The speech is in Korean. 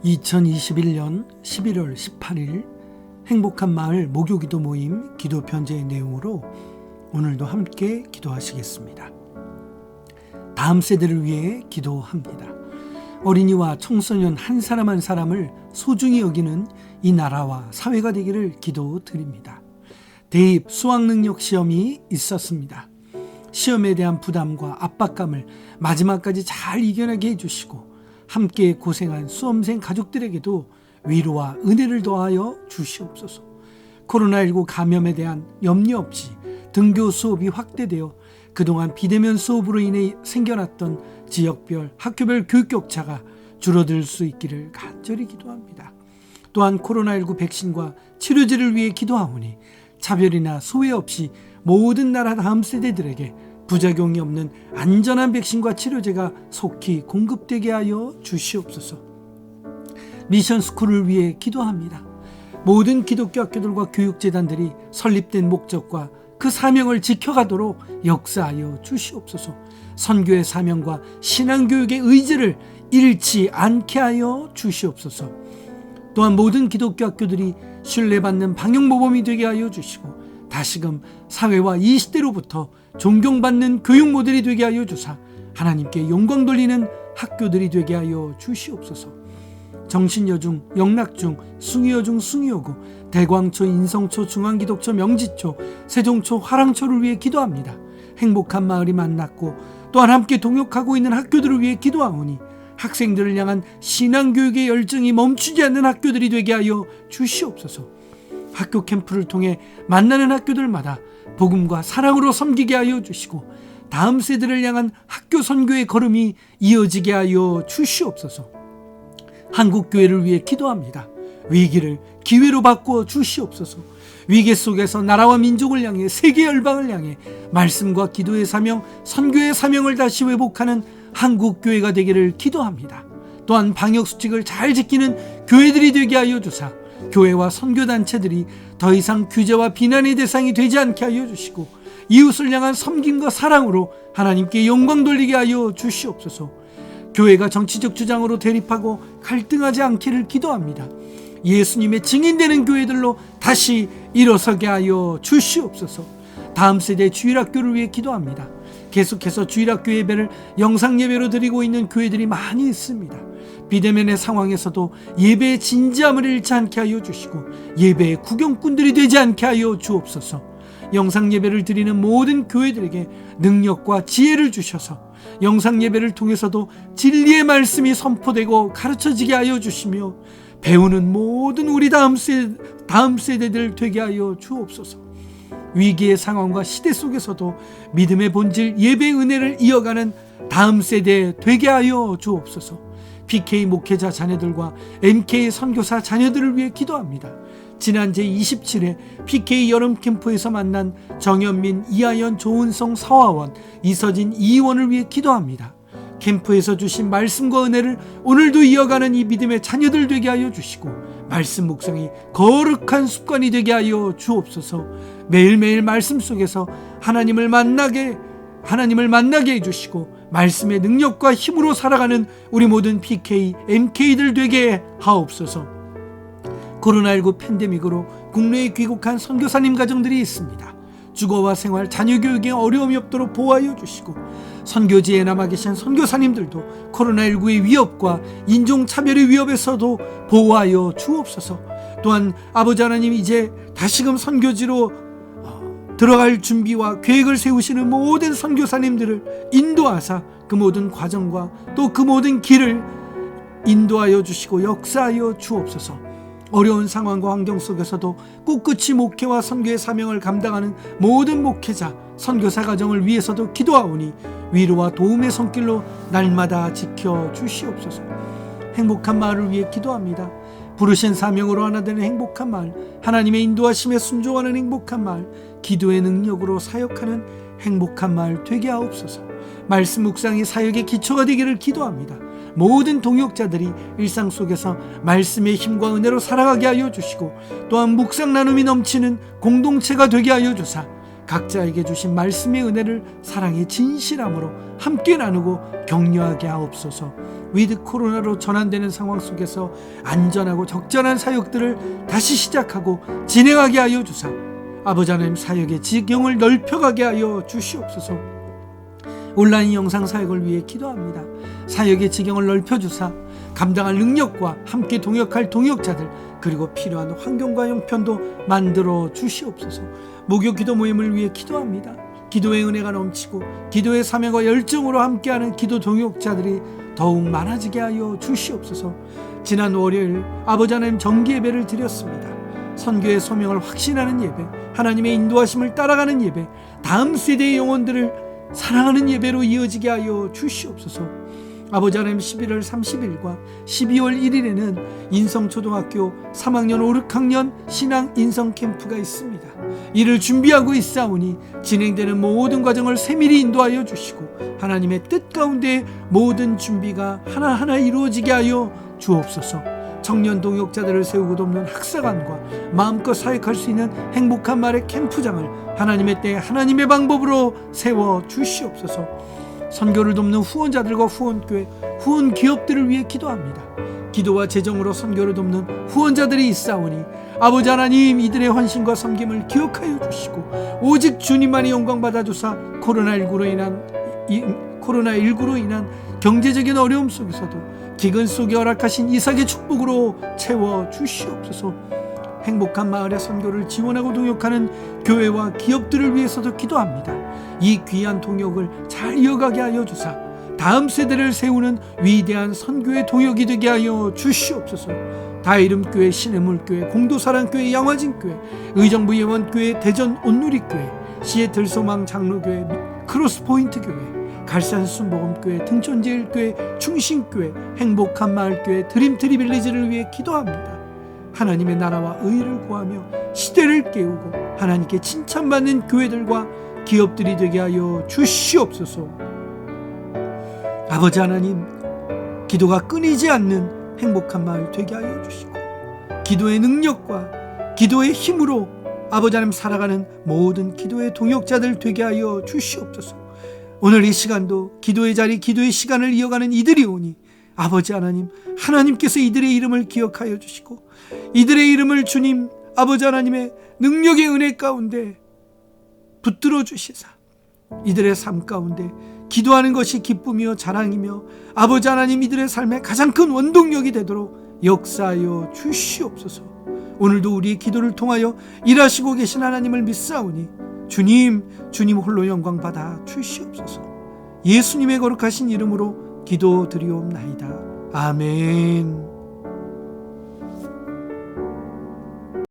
2021년 11월 18일 행복한 마을 목요기도 모임 기도 편지의 내용으로 오늘도 함께 기도하시겠습니다. 다음 세대를 위해 기도합니다. 어린이와 청소년 한 사람 한 사람을 소중히 여기는 이 나라와 사회가 되기를 기도드립니다. 대입 수학능력 시험이 있었습니다. 시험에 대한 부담과 압박감을 마지막까지 잘 이겨내게 해주시고 함께 고생한 수험생 가족들에게도 위로와 은혜를 더하여 주시옵소서. 코로나19 감염에 대한 염려 없이 등교 수업이 확대되어 그동안 비대면 수업으로 인해 생겨났던 지역별, 학교별 교육 격차가 줄어들 수 있기를 간절히 기도합니다. 또한 코로나19 백신과 치료제를 위해 기도하오니 차별이나 소외 없이 모든 나라 다음 세대들에게 부작용이 없는 안전한 백신과 치료제가 속히 공급되게 하여 주시옵소서. 미션스쿨을 위해 기도합니다. 모든 기독교 학교들과 교육재단들이 설립된 목적과 그 사명을 지켜가도록 역사하여 주시옵소서. 선교의 사명과 신앙교육의 의지를 잃지 않게 하여 주시옵소서. 또한 모든 기독교 학교들이 신뢰받는 방역모범이 되게 하여 주시고 다시금 사회와 이 시대로부터 존경받는 교육 모델이 되게 하여 주사 하나님께 영광 돌리는 학교들이 되게 하여 주시옵소서. 정신여중, 영락중, 숭의여중, 숭의여고, 대광초, 인성초, 중앙기독초, 명지초, 세종초, 화랑초를 위해 기도합니다. 행복한 마을이 만났고 또한 함께 동역하고 있는 학교들을 위해 기도하오니 학생들을 향한 신앙교육의 열정이 멈추지 않는 학교들이 되게 하여 주시옵소서. 학교 캠프를 통해 만나는 학교들마다 복음과 사랑으로 섬기게 하여 주시고 다음 세대를 향한 학교 선교의 걸음이 이어지게 하여 주시옵소서. 한국교회를 위해 기도합니다. 위기를 기회로 바꾸어 주시옵소서. 위기 속에서 나라와 민족을 향해 세계 열방을 향해 말씀과 기도의 사명, 선교의 사명을 다시 회복하는 한국교회가 되기를 기도합니다. 또한 방역수칙을 잘 지키는 교회들이 되게 하여 주사 교회와 선교단체들이 더 이상 규제와 비난의 대상이 되지 않게 하여 주시고 이웃을 향한 섬김과 사랑으로 하나님께 영광 돌리게 하여 주시옵소서. 교회가 정치적 주장으로 대립하고 갈등하지 않기를 기도합니다. 예수님의 증인되는 교회들로 다시 일어서게 하여 주시옵소서. 다음 세대 주일학교를 위해 기도합니다. 계속해서 주일학교 예배를 영상예배로 드리고 있는 교회들이 많이 있습니다. 비대면의 상황에서도 예배의 진지함을 잃지 않게 하여 주시고 예배의 구경꾼들이 되지 않게 하여 주옵소서. 영상예배를 드리는 모든 교회들에게 능력과 지혜를 주셔서 영상예배를 통해서도 진리의 말씀이 선포되고 가르쳐지게 하여 주시며 배우는 모든 우리 다음 세대들 되게 하여 주옵소서. 위기의 상황과 시대 속에서도 믿음의 본질 예배의 은혜를 이어가는 다음 세대 되게 하여 주옵소서. PK 목회자 자녀들과 MK 선교사 자녀들을 위해 기도합니다. 지난 제27회 PK 여름 캠프에서 만난 정현민, 이하연, 조은성, 서화원, 이서진, 이희원을 위해 기도합니다. 캠프에서 주신 말씀과 은혜를 오늘도 이어가는 이 믿음의 자녀들 되게 하여 주시고 말씀 묵상이 거룩한 습관이 되게 하여 주옵소서. 매일매일 말씀 속에서 하나님을 만나게 해주시고 말씀의 능력과 힘으로 살아가는 우리 모든 PK, MK들 되게 하옵소서. 코로나19 팬데믹으로 국내에 귀국한 선교사님 가정들이 있습니다. 주거와 생활, 자녀 교육에 어려움이 없도록 보호하여 주시고 선교지에 남아 계신 선교사님들도 코로나19의 위협과 인종차별의 위협에서도 보호하여 주옵소서. 또한 아버지 하나님 이제 다시금 선교지로 들어갈 준비와 계획을 세우시는 모든 선교사님들을 인도하사 그 모든 과정과 또 그 모든 길을 인도하여 주시고 역사하여 주옵소서. 어려운 상황과 환경 속에서도 꿋꿋이 목회와 선교의 사명을 감당하는 모든 목회자, 선교사 가정을 위해서도 기도하오니 위로와 도움의 손길로 날마다 지켜 주시옵소서. 행복한 마을을 위해 기도합니다. 부르신 사명으로 하나 되는 행복한 마을, 하나님의 인도하심에 순종하는 행복한 마을, 기도의 능력으로 사역하는 행복한 마을 되게 하옵소서. 말씀 묵상이 사역의 기초가 되기를 기도합니다. 모든 동역자들이 일상 속에서 말씀의 힘과 은혜로 살아가게 하여 주시고 또한 묵상 나눔이 넘치는 공동체가 되게 하여 주사 각자에게 주신 말씀의 은혜를 사랑의 진실함으로 함께 나누고 격려하게 하옵소서. 위드 코로나로 전환되는 상황 속에서 안전하고 적절한 사역들을 다시 시작하고 진행하게 하여 주사 아버지 하나님 사역의 지경을 넓혀가게 하여 주시옵소서. 온라인 영상 사역을 위해 기도합니다. 사역의 지경을 넓혀주사 감당할 능력과 함께 동역할 동역자들 그리고 필요한 환경과 형편도 만들어 주시옵소서. 목요 기도 모임을 위해 기도합니다. 기도의 은혜가 넘치고 기도의 사명과 열정으로 함께하는 기도 동역자들이 더욱 많아지게 하여 주시옵소서. 지난 월요일 아버지 하나님 정기 예배를 드렸습니다. 선교의 소명을 확신하는 예배, 하나님의 인도하심을 따라가는 예배, 다음 세대의 영혼들을 사랑하는 예배로 이어지게 하여 주시옵소서. 아버지 하나님 11월 30일과 12월 1일에는 인성초등학교 3학년 5, 6학년 신앙 인성 캠프가 있습니다. 이를 준비하고 있사오니 진행되는 모든 과정을 세밀히 인도하여 주시고 하나님의 뜻 가운데 모든 준비가 하나하나 이루어지게 하여 주옵소서. 청년 동역자들을 세우고 돕는 학사관과 마음껏 사역할 수 있는 행복한 말의 캠프장을 하나님의 때 하나님의 방법으로 세워 주시옵소서. 선교를 돕는 후원자들과 후원교회, 후원기업들을 위해 기도합니다. 기도와 재정으로 선교를 돕는 후원자들이 있사오니 아버지 하나님 이들의 헌신과 섬김을 기억하여 주시고 오직 주님만이 영광 받아주사 코로나19로 인한 경제적인 어려움 속에서도 기근 속에 허락하신 이삭의 축복으로 채워 주시옵소서. 행복한 마을의 선교를 지원하고 동역하는 교회와 기업들을 위해서도 기도합니다. 이 귀한 동역을 잘 이어가게 하여 주사 다음 세대를 세우는 위대한 선교의 동역이 되게 하여 주시옵소서. 다이름교회, 신해물교회, 공도사랑교회, 양화진교회, 의정부 예원교회, 대전 온누리교회, 시애틀 소망 장로교회, 크로스포인트교회, 갈산 순복음교회, 등촌제일교회, 충신교회, 행복한 마을교회, 드림트리 빌리지를 위해 기도합니다. 하나님의 나라와 의를 구하며 시대를 깨우고 하나님께 칭찬받는 교회들과 기업들이 되게 하여 주시옵소서. 아버지 하나님, 기도가 끊이지 않는 행복한 마을 되게 하여 주시고 기도의 능력과 기도의 힘으로 아버지 하나님 살아가는 모든 기도의 동역자들 되게 하여 주시옵소서. 오늘 이 시간도 기도의 자리, 기도의 시간을 이어가는 이들이 오니 아버지 하나님, 하나님께서 이들의 이름을 기억하여 주시고 이들의 이름을 주님 아버지 하나님의 능력의 은혜 가운데 붙들어 주시사 이들의 삶 가운데 기도하는 것이 기쁨이요 자랑이며 아버지 하나님 이들의 삶의 가장 큰 원동력이 되도록 역사하여 주시옵소서. 오늘도 우리의 기도를 통하여 일하시고 계신 하나님을 믿사오니 주님 홀로 영광 받아 주시옵소서. 예수님의 거룩하신 이름으로 기도드리옵나이다. 아멘.